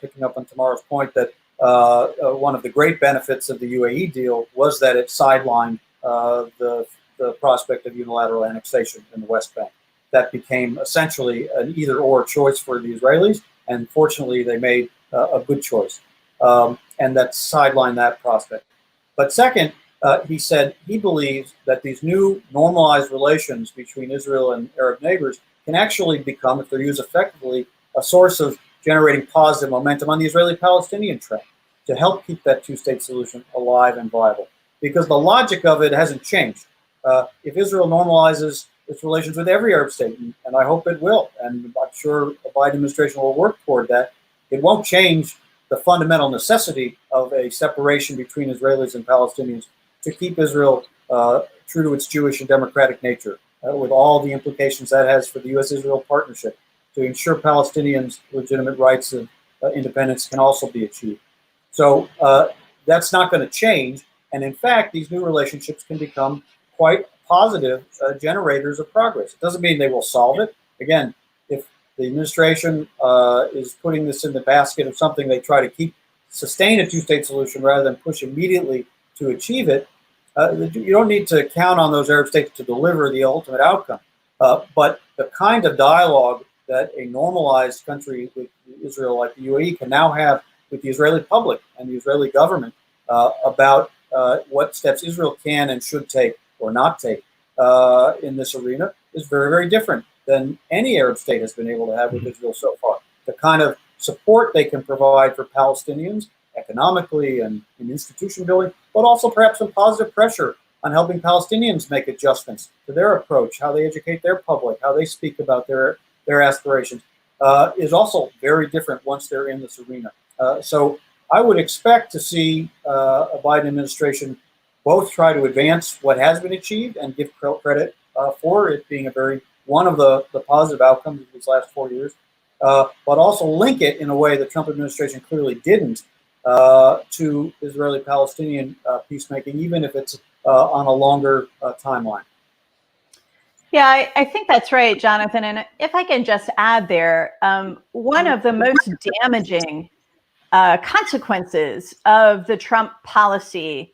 picking up on Tamara's point that one of the great benefits of the UAE deal was that it sidelined the prospect of unilateral annexation in the West Bank. That became essentially an either-or choice for the Israelis, and fortunately they made a good choice, and that sidelined that prospect. But second, he said he believes that these new normalized relations between Israel and Arab neighbors can actually become, if they're used effectively, a source of generating positive momentum on the Israeli-Palestinian trend to help keep that two-state solution alive and viable. Because the logic of it hasn't changed. If Israel normalizes its relations with every Arab state, and I hope it will, and I'm sure the Biden administration will work toward that, it won't change the fundamental necessity of a separation between Israelis and Palestinians to keep Israel true to its Jewish and democratic nature, with all the implications that has for the U.S.-Israel partnership, to ensure Palestinians' legitimate rights of independence can also be achieved. So that's not going to change. And in fact, these new relationships can become quite positive generators of progress. It doesn't mean they will solve it. Again, if the administration is putting this in the basket of something they try to sustain a two-state solution rather than push immediately to achieve it, you don't need to count on those Arab states to deliver the ultimate outcome. But the kind of dialogue that a normalized country with Israel like the UAE can now have with the Israeli public and the Israeli government about what steps Israel can and should take or not take in this arena is very, very different than any Arab state has been able to have with Israel so far. The kind of support they can provide for Palestinians economically and in institution building, but also perhaps some positive pressure on helping Palestinians make adjustments to their approach, how they educate their public, how they speak about their aspirations, is also very different once they're in this arena. So I would expect to see a Biden administration both try to advance what has been achieved and give credit for it being one of the positive outcomes of these last 4 years, but also link it in a way the Trump administration clearly didn't to Israeli-Palestinian peacemaking, even if it's on a longer timeline. Yeah, I think that's right, Jonathan. And if I can just add there, one of the most damaging consequences of the Trump policy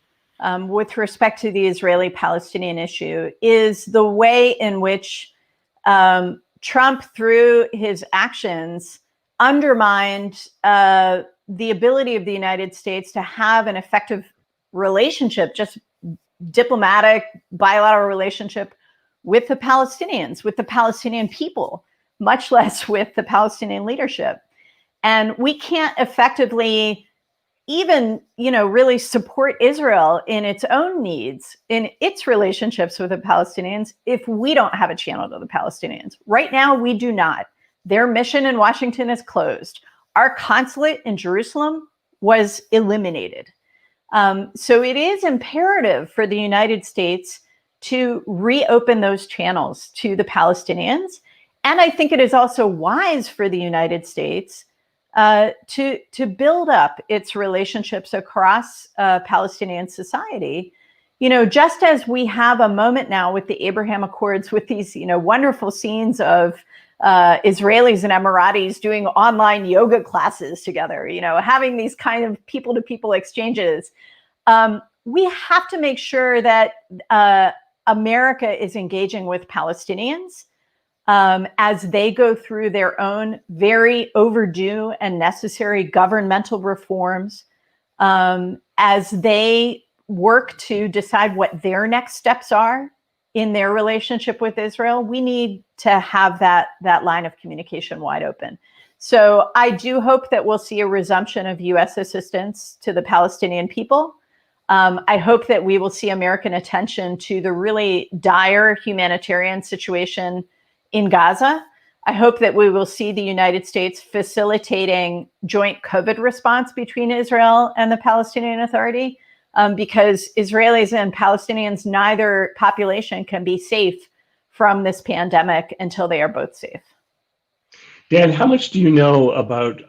with respect to the Israeli-Palestinian issue is the way in which Trump, through his actions, undermined the ability of the United States to have an effective relationship, just diplomatic, bilateral relationship with the Palestinians, with the Palestinian people, much less with the Palestinian leadership. And we can't effectively even, really support Israel in its own needs, in its relationships with the Palestinians, if we don't have a channel to the Palestinians. Right now, we do not. Their mission in Washington is closed. Our consulate in Jerusalem was eliminated. So it is imperative for the United States to reopen those channels to the Palestinians. And I think it is also wise for the United States to build up its relationships across Palestinian society. Just as we have a moment now with the Abraham Accords, with these, wonderful scenes of Israelis and Emiratis doing online yoga classes together, having these kind of people-to-people exchanges. We have to make sure that America is engaging with Palestinians as they go through their own very overdue and necessary governmental reforms, as they work to decide what their next steps are in their relationship with Israel. We need to have that line of communication wide open. So I do hope that we'll see a resumption of U.S. assistance to the Palestinian people. I hope that we will see American attention to the really dire humanitarian situation in Gaza. I hope that we will see the United States facilitating joint COVID response between Israel and the Palestinian Authority, because Israelis and Palestinians, neither population can be safe from this pandemic until they are both safe. Dan, how much do you know about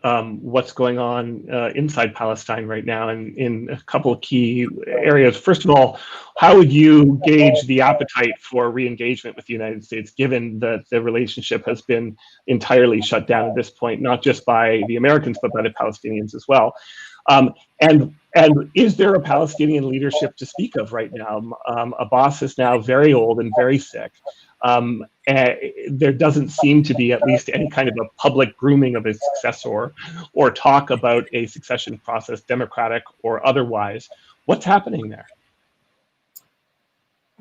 what's going on inside Palestine right now in a couple of key areas? First of all, how would you gauge the appetite for re-engagement with the United States, given that the relationship has been entirely shut down at this point, not just by the Americans, but by the Palestinians as well? And is there a Palestinian leadership to speak of right now? Abbas is now very old and very sick. There doesn't seem to be at least any kind of a public grooming of his successor or talk about a succession process, democratic or otherwise. What's happening there?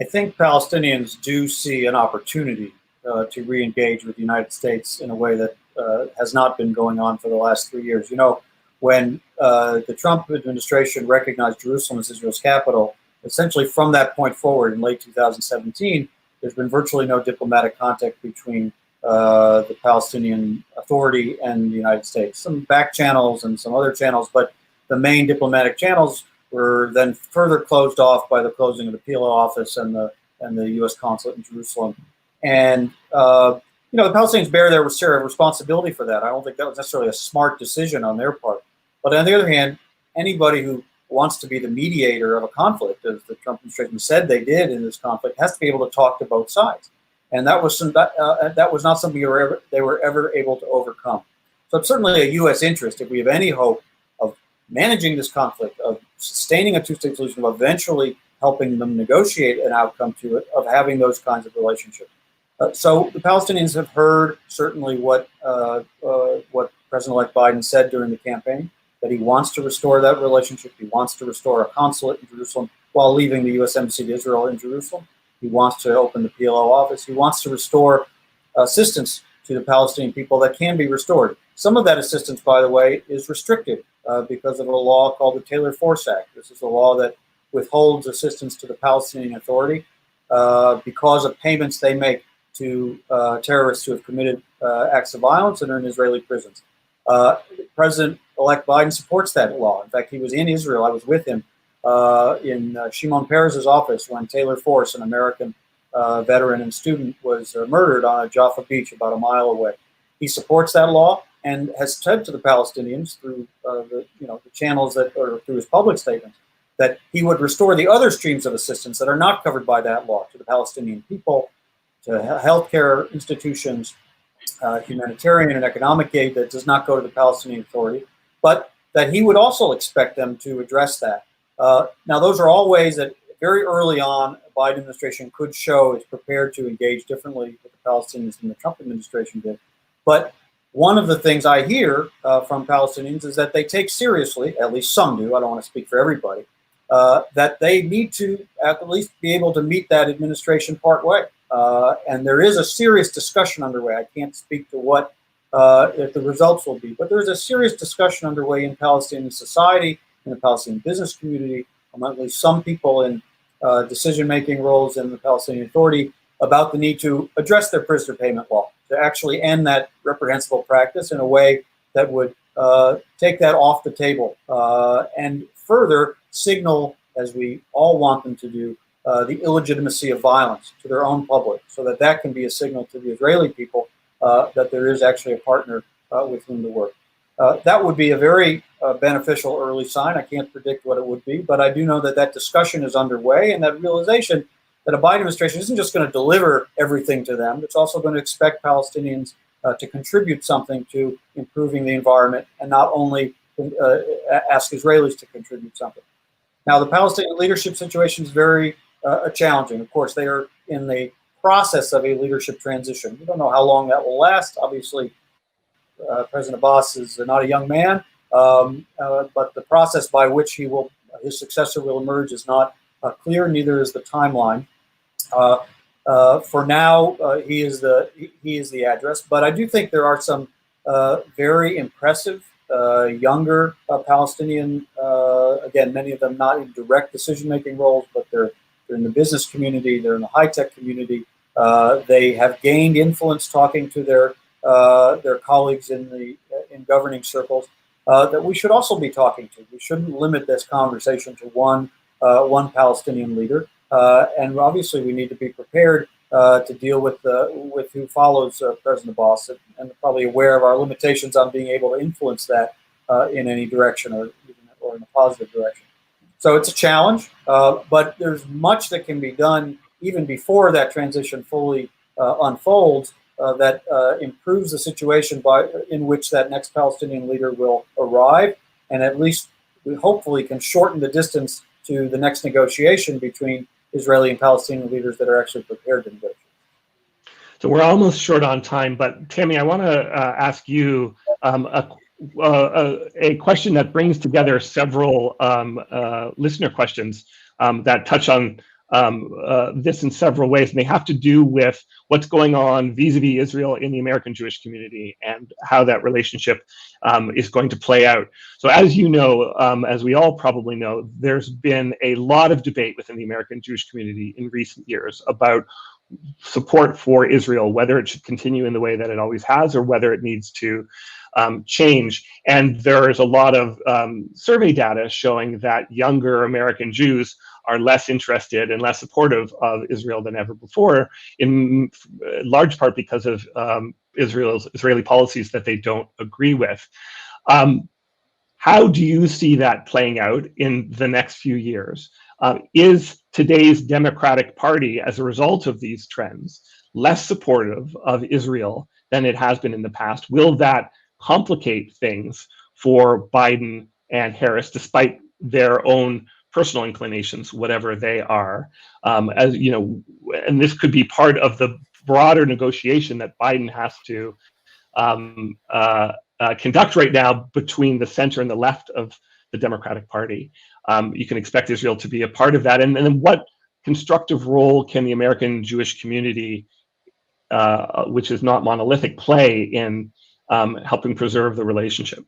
I think Palestinians do see an opportunity to re-engage with the United States in a way that has not been going on for the last 3 years. When the Trump administration recognized Jerusalem as Israel's capital, essentially from that point forward in late 2017, there's been virtually no diplomatic contact between the Palestinian Authority and the United States. Some back channels and some other channels, but the main diplomatic channels were then further closed off by the closing of the PLO office and the U.S. consulate in Jerusalem. And the Palestinians bear their share of responsibility for that. I don't think that was necessarily a smart decision on their part. But on the other hand, anybody who wants to be the mediator of a conflict, as the Trump administration said they did in this conflict, has to be able to talk to both sides. And that was not something they were ever able to overcome. So it's certainly a U.S. interest, if we have any hope of managing this conflict, of sustaining a two-state solution, of eventually helping them negotiate an outcome to it, of having those kinds of relationships. So the Palestinians have heard certainly what President-elect Biden said during the campaign, that he wants to restore that relationship. He wants to restore a consulate in Jerusalem while leaving the U.S. Embassy to Israel in Jerusalem. He wants to open the PLO office. He wants to restore assistance to the Palestinian people that can be restored. Some of that assistance, by the way, is restricted because of a law called the Taylor-Force Act. This is a law that withholds assistance to the Palestinian Authority because of payments they make to terrorists who have committed acts of violence and are in Israeli prisons. President-elect Biden supports that law. In fact, he was in Israel. I was with him in Shimon Peres's office when Taylor Force, an American veteran and student, was murdered on a Jaffa beach about a mile away. He supports that law and has said to the Palestinians through the channels that, or through his public statements, that he would restore the other streams of assistance that are not covered by that law to the Palestinian people, to healthcare institutions, humanitarian and economic aid that does not go to the Palestinian Authority, but that he would also expect them to address that. Now, those are all ways that very early on, the Biden administration could show it's prepared to engage differently with the Palestinians than the Trump administration did. But one of the things I hear from Palestinians is that they take seriously, at least some do, I don't want to speak for everybody, that they need to at least be able to meet that administration part way. And there is a serious discussion underway. I can't speak to what if the results will be, but there's a serious discussion underway in Palestinian society, in the Palestinian business community, among at least some people in decision-making roles in the Palestinian Authority, about the need to address their prisoner payment law, to actually end that reprehensible practice in a way that would take that off the table and further signal, as we all want them to do, the illegitimacy of violence to their own public, so that that can be a signal to the Israeli people that there is actually a partner with whom to work. That would be a very beneficial early sign. I can't predict what it would be, but I do know that that discussion is underway, and that realization that a Biden administration isn't just going to deliver everything to them, it's also going to expect Palestinians to contribute something to improving the environment, and not only ask Israelis to contribute something. Now, the Palestinian leadership situation is very challenging. Of course, they are in the process of a leadership transition. We don't know how long that will last. Obviously, President Abbas is not a young man, but the process by which his successor will emerge is not clear. Neither is the timeline. For now, he is the address. But I do think there are some very impressive younger Palestinian, again, many of them not in direct decision-making roles, but they're in the business community, they're in the high-tech community. They have gained influence talking to their colleagues in governing circles that we should also be talking to. We shouldn't limit this conversation to one Palestinian leader, and obviously we need to be prepared to deal with who follows President Abbas, and probably aware of our limitations on being able to influence that in any direction, or in a positive direction. So it's a challenge, but there's much that can be done even before that transition fully unfolds that improves the situation in which that next Palestinian leader will arrive, and at least we hopefully can shorten the distance to the next negotiation between Israeli and Palestinian leaders that are actually prepared to negotiate. So we're almost short on time, but Tammy, I want to ask you a question that brings together several listener questions that touch on this in several ways, and they have to do with what's going on vis-a-vis Israel in the American Jewish community and how that relationship is going to play out. So as you know, as we all probably know, there's been a lot of debate within the American Jewish community in recent years about support for Israel, whether it should continue in the way that it always has, or whether it needs to change. And there is a lot of survey data showing that younger American Jews are less interested and less supportive of Israel than ever before, in large part because of Israeli policies that they don't agree with. How do you see that playing out in the next few years? Is today's Democratic Party, as a result of these trends, less supportive of Israel than it has been in the past? Will that complicate things for Biden and Harris, despite their own personal inclinations, whatever they are? As you know, and this could be part of the broader negotiation that Biden has to conduct right now between the center and the left of the Democratic Party. You can expect Israel to be a part of that. And then what constructive role can the American Jewish community, which is not monolithic, play in helping preserve the relationship.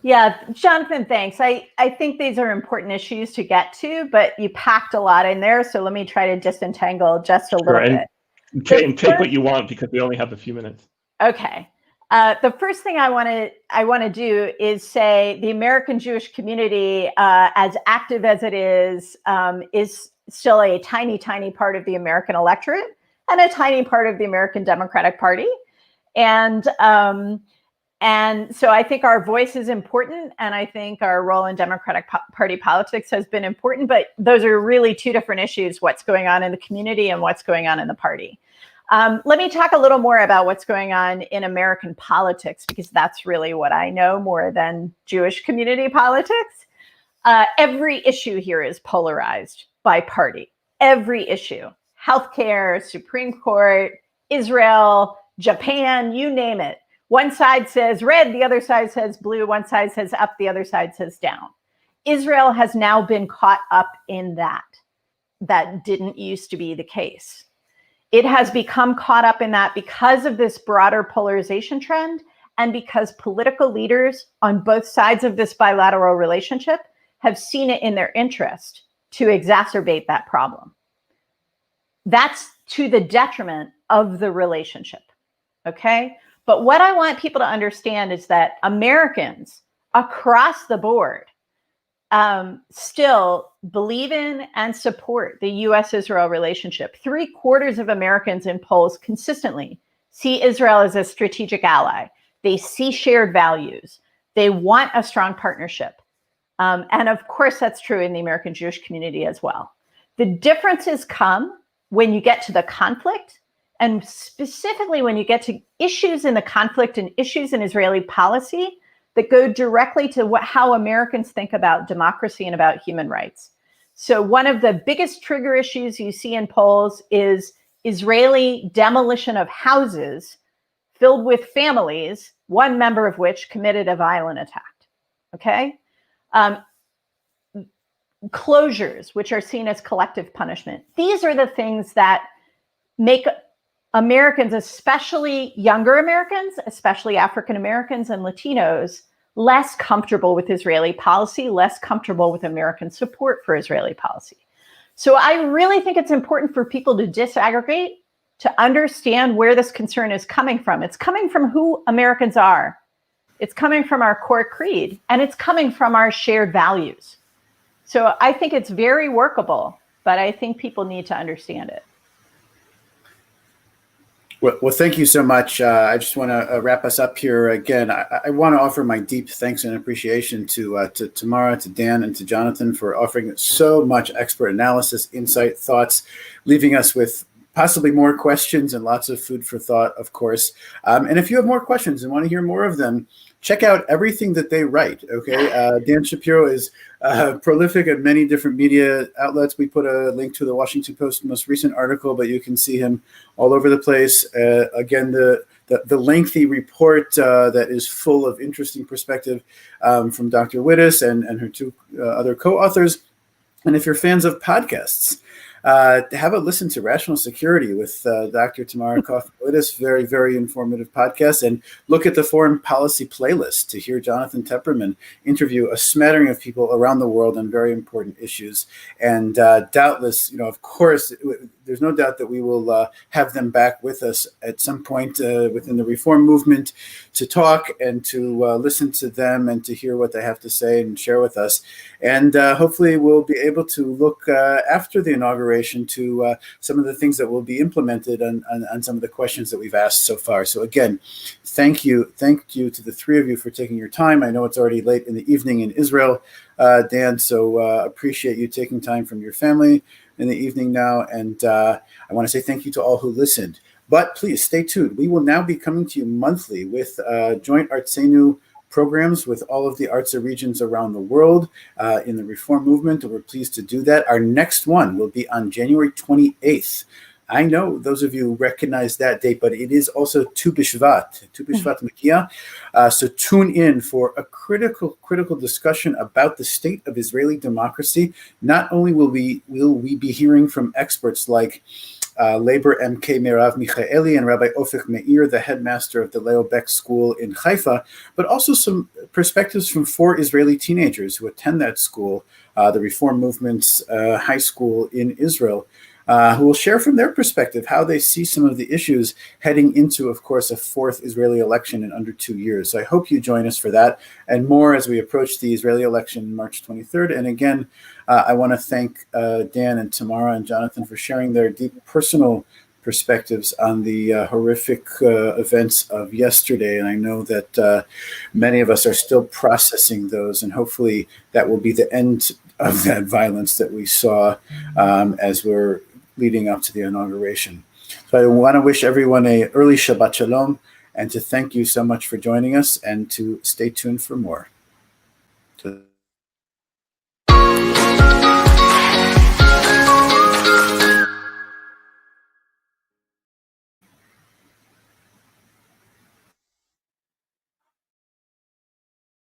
Yeah, Jonathan, thanks. I think these are important issues to get to, but you packed a lot in there. So let me try to disentangle just a little bit. And take what you want, because we only have a few minutes. Okay. The first thing I want to do is say the American Jewish community, as active as it is still a tiny, tiny part of the American electorate and a tiny part of the American Democratic Party. And so I think our voice is important, and I think our role in Democratic Party politics has been important, but those are really two different issues, what's going on in the community and what's going on in the party. Let me talk a little more about what's going on in American politics, because that's really what I know more than Jewish community politics. Every issue here is polarized by party. Every issue. Healthcare, Supreme Court, Israel, Japan, you name it. One side says red, the other side says blue, one side says up, the other side says down. Israel has now been caught up in that. That didn't used to be the case. It has become caught up in that because of this broader polarization trend, and because political leaders on both sides of this bilateral relationship have seen it in their interest to exacerbate that problem. That's to the detriment of the relationship, okay? But what I want people to understand is that Americans across the board still believe in and support the U.S.-Israel relationship. 3/4 of Americans in polls consistently see Israel as a strategic ally. They see shared values. They want a strong partnership. And of course, that's true in the American Jewish community as well. The differences come when you get to the conflict, and specifically when you get to issues in the conflict and issues in Israeli policy that go directly to how Americans think about democracy and about human rights. So one of the biggest trigger issues you see in polls is Israeli demolition of houses filled with families, one member of which committed a violent attack, okay? Closures, which are seen as collective punishment. These are the things that make Americans, especially younger Americans, especially African Americans and Latinos, less comfortable with Israeli policy, less comfortable with American support for Israeli policy. So I really think it's important for people to disaggregate, to understand where this concern is coming from. It's coming from who Americans are. It's coming from our core creed, and it's coming from our shared values. So I think it's very workable, but I think people need to understand it. Well, thank you so much. I just want to wrap us up here. Again, I want to offer my deep thanks and appreciation to Tamara, to Dan, and to Jonathan for offering so much expert analysis, insight, thoughts, leaving us with possibly more questions and lots of food for thought, of course. And if you have more questions and want to hear more of them, check out everything that they write, okay? Dan Shapiro is prolific at many different media outlets. We put a link to the Washington Post's most recent article, but you can see him all over the place. Again, the lengthy report that is full of interesting perspective from Dr. Wittes and her two other co-authors. And if you're fans of podcasts, have a listen to Rational Security with Dr. Tamara Wittes, very, very informative podcast. And look at the Foreign Policy playlist to hear Jonathan Tepperman interview a smattering of people around the world on very important issues. And doubtless, of course, there's no doubt that we will have them back with us at some point within the reform movement to talk and to listen to them and to hear what they have to say and share with us. And hopefully we'll be able to look after the inauguration to some of the things that will be implemented on some of the questions that we've asked so far. So again, thank you to the three of you for taking your time. I know it's already late in the evening in Israel, Dan, so appreciate you taking time from your family in the evening now. And I want to say thank you to all who listened. But please stay tuned. We will now be coming to you monthly with joint Artsenu programs with all of the Artsa regions around the world in the reform movement, and we're pleased to do that. Our next one will be on January 28th. I know those of you recognize that date, but it is also Tu B'Shvat Makia. So tune in for a critical discussion about the state of Israeli democracy. Not only will we be hearing from experts like Labor MK Merav Michaeli and Rabbi Ofik Meir, the headmaster of the Leo Beck School in Haifa, but also some perspectives from 4 Israeli teenagers who attend that school, the Reform Movement's high school in Israel, who will share from their perspective how they see some of the issues heading into, of course, a 4th Israeli election in under 2 years. So I hope you join us for that and more as we approach the Israeli election March 23rd. And again, I want to thank Dan and Tamara and Jonathan for sharing their deep personal perspectives on the horrific events of yesterday. And I know that many of us are still processing those, and hopefully that will be the end of that violence that we saw as we're leading up to the inauguration. So I want to wish everyone an early Shabbat Shalom, and to thank you so much for joining us, and to stay tuned for more.